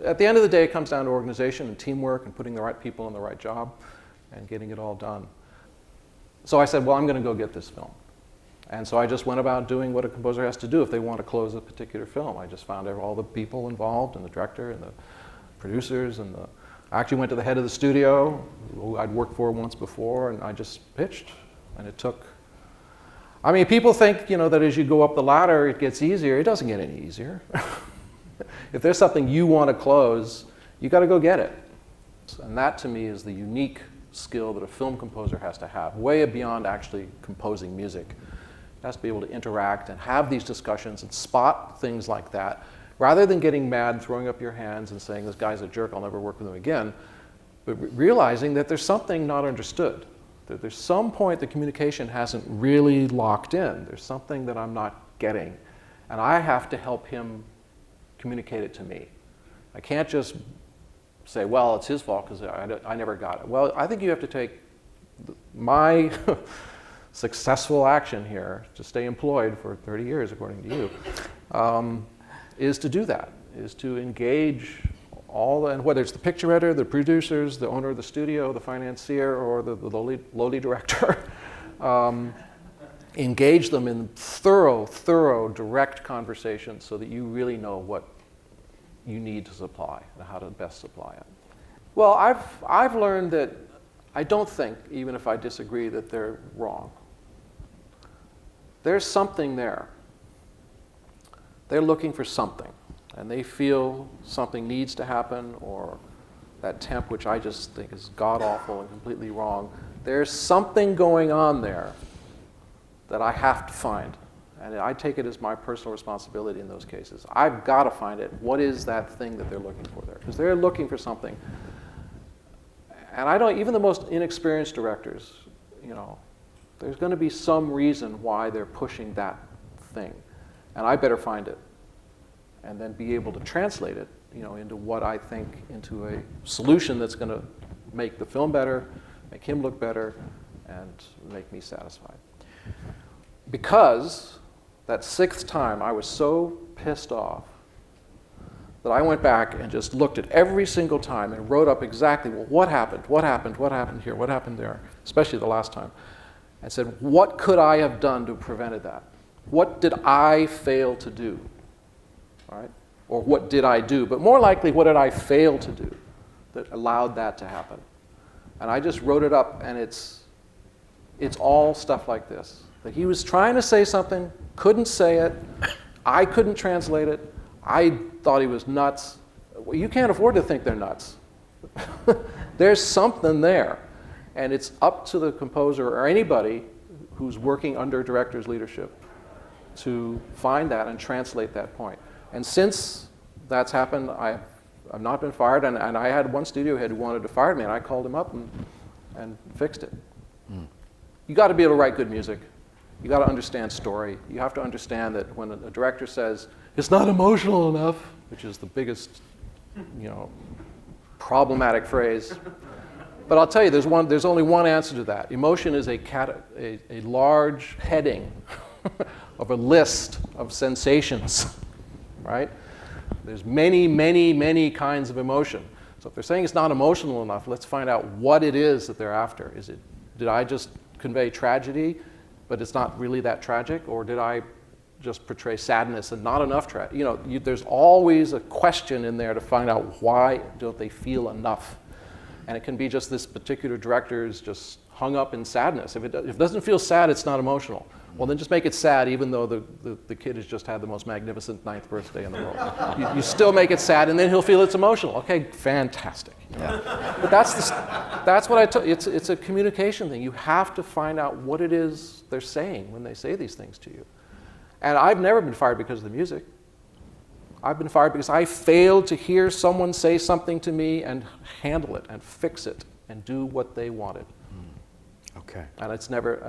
at the end of the day, it comes down to organization and teamwork and putting the right people in the right job and getting it all done. So I said, well, I'm going to go get this film. And so I just went about doing what a composer has to do if they want to close a particular film. I just found all the people involved, and the director and the producers, and I actually went to the head of the studio, who I'd worked for once before, and I just pitched. And it took, I mean, people think, that as you go up the ladder, it gets easier. It doesn't get any easier. If there's something you want to close, you got to go get it. And that, to me, is the unique skill that a film composer has to have, way beyond actually composing music. Has to be able to interact and have these discussions and spot things like that, rather than getting mad, throwing up your hands and saying, this guy's a jerk, I'll never work with him again, but realizing that there's something not understood, that there's some point the communication hasn't really locked in. There's something that I'm not getting, and I have to help him communicate it to me. I can't just say, well, it's his fault because I never got it. Well, I think you have to take my successful action here to stay employed for 30 years, according to you, is to do that, is to engage and whether it's the picture editor, the producers, the owner of the studio, the financier, or the lowly director, engage them in thorough, direct conversations so that you really know what you need to supply and how to best supply it. Well, I've learned that I don't think, even if I disagree, that they're wrong. There's something there. They're looking for something, and they feel something needs to happen, or that temp, which I just think is god-awful and completely wrong. There's something going on there that I have to find, and I take it as my personal responsibility in those cases. I've got to find it. What is that thing that they're looking for there? Because they're looking for something. And even the most inexperienced directors, there's going to be some reason why they're pushing that thing. And I better find it and then be able to translate it, into what I think, into a solution that's going to make the film better, make him look better, and make me satisfied. Because that 6th time, I was so pissed off that I went back and just looked at every single time and wrote up exactly, well, what happened here, what happened there, especially the last time. And said, what could I have done to have prevented that? What did I fail to do? Right? Or what did I do? But more likely, what did I fail to do that allowed that to happen? And I just wrote it up, and it's all stuff like this. That he was trying to say something, couldn't say it, I couldn't translate it, I thought he was nuts. Well, you can't afford to think they're nuts. There's something there. And it's up to the composer or anybody who's working under director's leadership to find that and translate that point. And since that's happened, I've not been fired, and I had one studio head who wanted to fire me, and I called him up and fixed it. Mm. You got to be able to write good music. You got to understand story. You have to understand that when a director says, it's not emotional enough, which is the biggest, problematic phrase. But I'll tell you, there's only one answer to that. Emotion is a large heading of a list of sensations, right? There's many kinds of emotion. So if they're saying it's not emotional enough, let's find out what it is that they're after. Did I just convey tragedy, but it's not really that tragic? Or did I just portray sadness and not enough tragedy? There's always a question in there to find out why don't they feel enough. And it can be just this particular director is just hung up in sadness. If it doesn't feel sad, it's not emotional. Well, then just make it sad, even though the kid has just had the most magnificent 9th birthday in the world. You still make it sad, and then he'll feel it's emotional. Okay, fantastic. Yeah. But that's what I took. It's a communication thing. You have to find out what it is they're saying when they say these things to you. And I've never been fired because of the music. I've been fired because I failed to hear someone say something to me and handle it and fix it and do what they wanted. Okay. And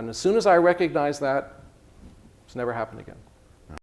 as soon as I recognized that, it's never happened again.